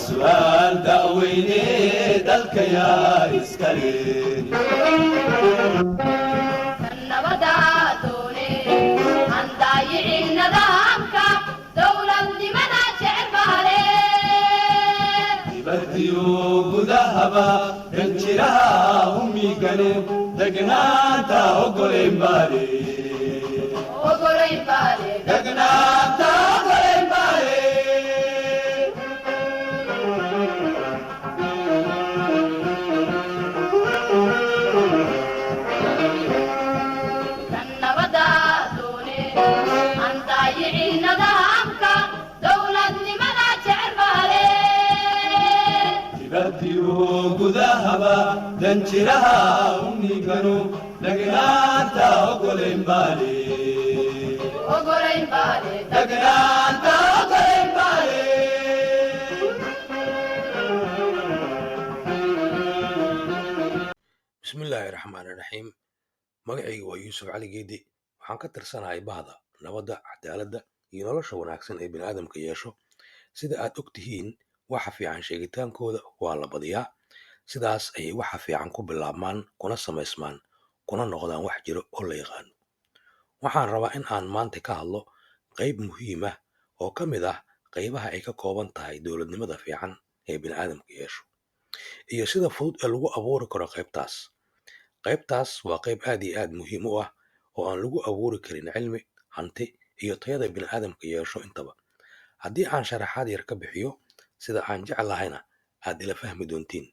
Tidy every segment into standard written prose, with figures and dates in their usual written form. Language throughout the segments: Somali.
وسؤال دعويني دلك يا إسكالي النبضة دوني عن ضايع النظامك دولة لمدى شعر بالي بديو قدهبا دنجرها أمي قلب دقناتا وقلين بالي وقرين بالي دقناتا وقلين بالي النبضة دوني عن ضايع النظامك دولة لمدى شعر بالي بديو قدهبا دنجرها أمي قلب دقناتا وقلين بالي وقرين بالي دقناتا وقلين بالي bismillaahi raxmaani raxiim magacaygu waa yuusuf cali geedi waxaan ka tirsanahay bahda nabadda cadaaladda iyo nolosha wanaagsan ee biniaadamka yeesho sida aad og tihiin waxa fiican sheegitaankooda waa la badiyaa sidaas ayay waxa fiican ku bilaabmaan kuna samaysmaan kuna noqdaan wax jiro oo la yaqaano waxaan rabaa in aan maanta ka hadlo qayb muhiim ah oo ka mid ah qaybaha ay ka kooban tahay dowladnimada fiican ee biniaadamka yeesho iyo sida fudud ee lagu abuuri karo qaybtaas waa qayb aad iyo aad muhiim u ah oo aan lagu abuuri karin cilmi hanti iyo tayada biniaadamka yeesho intaba haddii aan sharaxaad yar ka bixiyo sida aan jeclahayna aad ila fahmi doontiin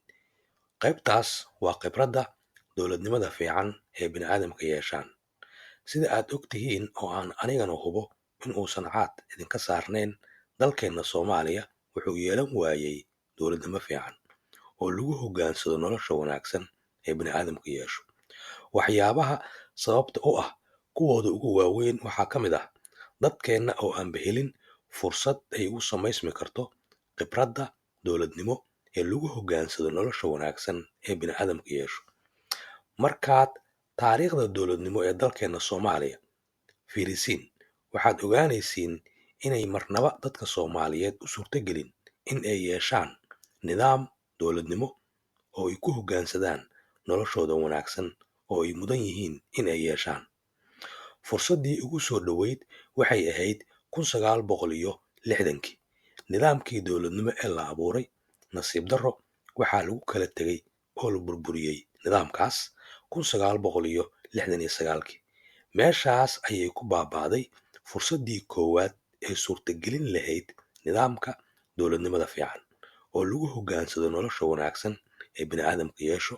qaybtaas waa khibradda dowladnimada fiican ee biniaadamka yeeshaan sida aad og tihiin oo aan anigana hubo in uusan caad idinka saarnayn dalkeenna soomaaliya wuxuu yeelan waayey dowladnimo fiican oo lagu hoggaansado nolosha wanaagsan ee biniaadamka yeesho waxyaabaha sababta u ah kuwooda ugu waaweyn waxaa ka mid ah dadkeenna oo aanba helin fursad ay ugu samaysmi karto khibradda dowladnimo ee lagu hoggaansado nolosha wanaagsan ee biniaadamka yeesho markaad taariikhda dowladnimo ee dalkeenna soomaaliya fiirisiin waxaad ogaanaysiin inay marnaba dadka soomaaliyeed u suurtogelin in ay yeeshaan nidaam dowladnimo oo ay ku hoggaansadaan noloshooda wanaagsan oo ay mudan yihiin in ay yeeshaan fursaddii ugu soo dhoweyd waxay ahayd 1960kii nidaamkii dowladnimo ee la abuuray nasiib darro waxaa lagu kala tegey oo la burburiyey nidaamkaas 1969kii meeshaas ayay ku baaba'day fursaddii koowaad ee suurtagelin lahayd nidaamka dowladnimada fiican oo lagu hoggaansado nolosha wanaagsan ee biniaadamka yeesho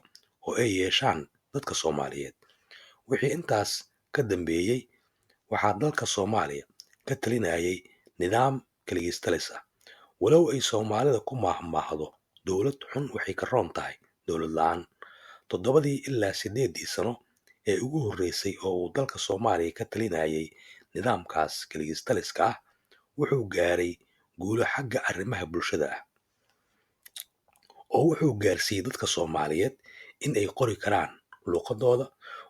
oo ay yeeshaan dadka soomaaliyeed wixii intaas ka dambeeyey waxaa dalka soomaaliya ka talinayay nidaam keligiis talis ah walow ay soomaalida ku maahmaahdo dowlad xun waxay ka roon tahay dowlad la-aan 7 ilaa 8 sano ee ugu horreysay oo uu dalka soomaaliya ka talinayay nidaamkaas keligiis taliska ah wuxuu gaaray guulo xagga arrimaha bulshada ah oo wuxuu gaarsiiyey dadka soomaaliyeed in ay qori karaan luuqadooda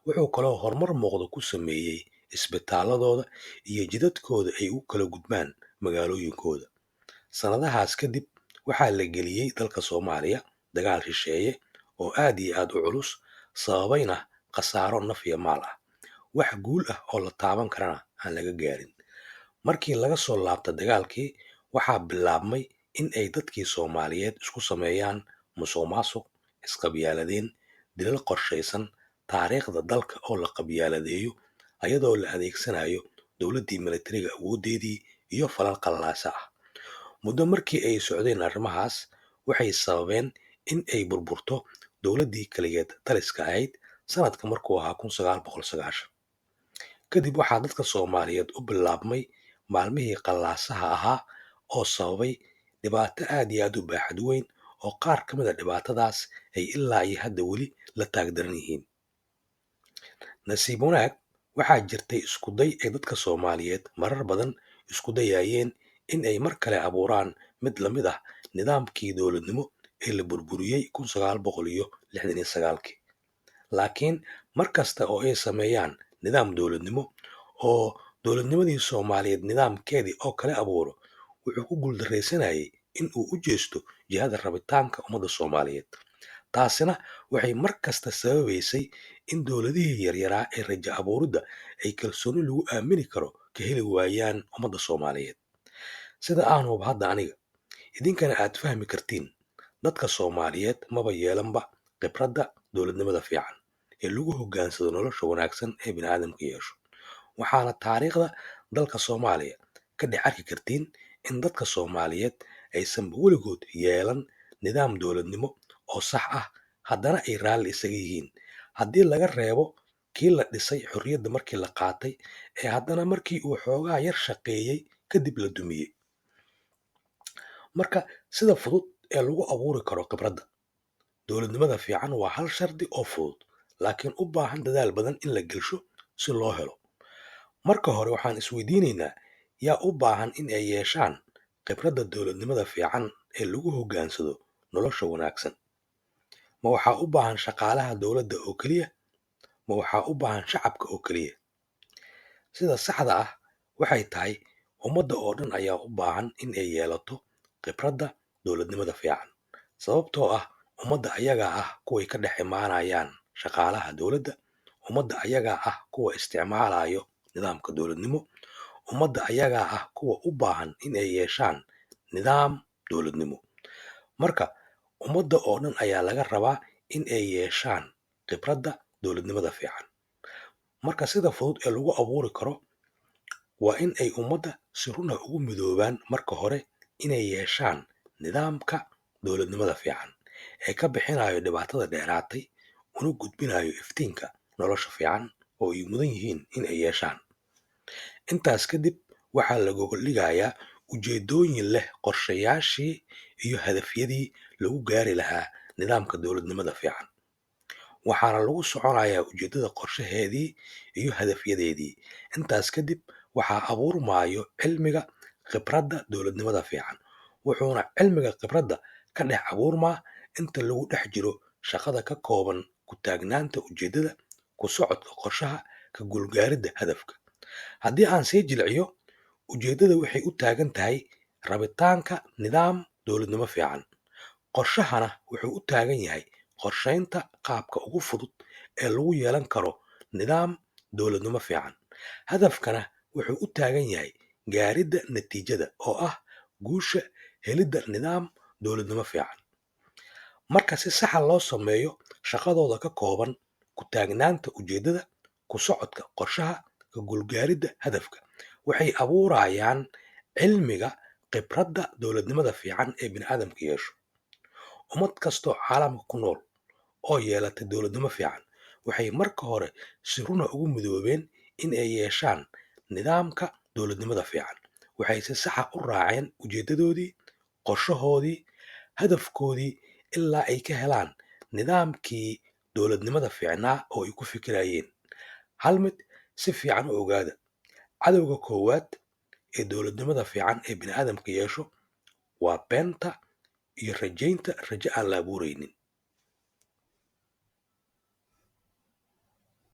wuxuu kaloo horumar muuqda ku sameeyey isbitaaladooda iyo jidadkooda ay u kala gudbaan magaalooyinkooda sannadahaas kadib waxaa la geliyey dalka soomaaliya dagaal shisheeye oo aad iyo aad u culus sababayna khasaaro naf iyo maal ah wax guul ah oo la taaban karana aan laga gaarin markii laga soo laabta dagaalkii waxaa bilaabmay in ay dadkii soomaaliyeed isku sameeyaan musuqmaasuq isqabyaaladeyn dilal qorshaysan taariikhda dalka oo la qabyaaladeeyo ayadoo la adeegsanayo dowladdii militariga awooddeedii iyo falal qallaasa ah muddo markii ay socdeen arrimahaas waxay sababeen in ay burburto dowladdii kaligeed taliska ahayd sanadka markuu ahaa 1990 kadib waxaa dadka soomaaliyeed u bilaabmay maalmihii qallaasaha ahaa oo sababay dhibaato aad iyo aad u baaxad weyn oo qaar ka mid a dhibaatadaas ay ilaa iyo hadda weli la taagdaran yihiin nasiib wanaag waxaa jirtay iskuday ay dadka soomaaliyeed marar badan isku dayayeen in ay mar kale abuuraan mid la mid ah nidaamkii dowladnimo ee la burburiyey 1969kii laakiin mar kasta oo ay sameeyaan nidaam dowladnimo oo dowladnimadii soomaaliyeed nidaamkeedii oo kale abuuro wuxuu ku guuldaraysanayay in uu u jeesto jihada rabitaanka ummadda soomaaliyeed. taasina waxay mar kasta sababaysay in dowladihii yaryaraa ee raja abuuridda ay kalsooni lagu aamini karo ka heli waayaan ummadda soomaaliyeed. sida aan huba hadda aniga idinkana aad fahmi kartiin, dadka soomaaliyeed maba yeelanba khibradda dowladnimada fiican ee lagu hogaansado nolosha wanaagsan ee bini'aadamka yeesho. waxaana taariikhda dalka soomaaliya ka dhex arki kartiin in dadka soomaaliyeed aysanba weligood yeelan nidaam dowladnimo oo sax ah, haddana ay raalli isaga yihiin, haddii laga reebo kii la dhisay xorriyadda markii la qaatay ee haddana markii uu xoogaa yar shaqeeyey kadib la dumiyey. marka sida fudud ee lagu abuuri karo khibradda dowladnimada fiican waa hal shardi oo fudud, laakiin u baahan dadaal badan in la gelsho si loo helo. marka hore waxaan isweydiinaynaa, yaa u baahan in ay yeeshaan khibradda dowladnimada fiican ee lagu hogaansado nolosha wanaagsan? ma waxaa u baahan shaqaalaha dowladda oo keliya? ma waxaa u baahan shacabka oo keliya? sida saxda ah waxay tahay ummadda oo dhan ayaa u baahan in ay yeelato khibradda dowladnimada fiican, sababtoo ah ummadda ayagaa ah kuway ka dhex imaanayaan shaqaalaha dowladda, ummadda ayagaa ah kuwa isticmaalayo nidaamka dowladnimo, ummadda ayagaa ah kuwa u baahan in ay yeeshaan nidaam dowladnimo. marka ummadda oo dhan ayaa laga rabaa in ay yeeshaan khibradda dowladnimada fiican. marka sida fudud ee lagu abuuri karo waa in ay ummadda si runa ugu midoobaan marka hore inay yeeshaan nidaamka dowladnimada fiican ee ka bixinayo dhibaatada dheeraatay una gudbinayo iftiinka nolosha fiican oo ay mudan yihiin in ay yeeshaan. intaas kadib waxaa la gogoldhigayaa ujeedooyin leh qorshayaashii iyo hadafyadii lagu gaari lahaa nidaamka dowladnimada fiican, waxaana lagu soconayaa ujeeddada qorshaheedii iyo hadafyadeedii. intaas kadib waxaa abuurmayo cilmiga khibradda dowladnimada fiican, wuxuuna cilmiga khibradda ka dhex abuurmaa inta lagu dhex jiro shaqada ka kooban ku taagnaanta ujeeddada, ku socodka qorshaha, ka guulgaaridda hadafka. haddii aan sii jilciyo, ujeeddada waxay u taagan tahay rabitaanka nidaam dowladnimo fiican, qorshahana wuxuu u taagan yahay qorshaynta qaabka ugu fudud ee lagu yeelan karo nidaam dowladnimo fiican, hadafkana wuxuu u taagan yahay gaaridda natiijada oo ah guusha helidda nidaam dowladnimo fiican. marka si saxa loo sameeyo shaqadooda ka kooban ku taagnaanta ujeeddada, ku socodka qorshaha, ka guulgaaridda hadafka, waxay abuurayaan cilmiga khibradda dowladnimada fiican ee bini'aadamka yeesho. ummad kastoo caalamka ku nool oo yeelatay dowladnimo fiican waxay marka hore si runa ugu midoobeen in ay yeeshaan nidaamka dowladnimada fiican, waxay si saxa u raaceen ujeeddadoodii, qorshahoodii, hadafkoodii ilaa ay ka helaan nidaamkii dowladnimada fiicnaa oo ay ku fikirayeen. hal mid si fiican u ogaada, cadowga koowaad ee dowladnimada fiican ee bini'aadamka yeesho waa beenta iyo rajaynta rajo aan la abuuraynin.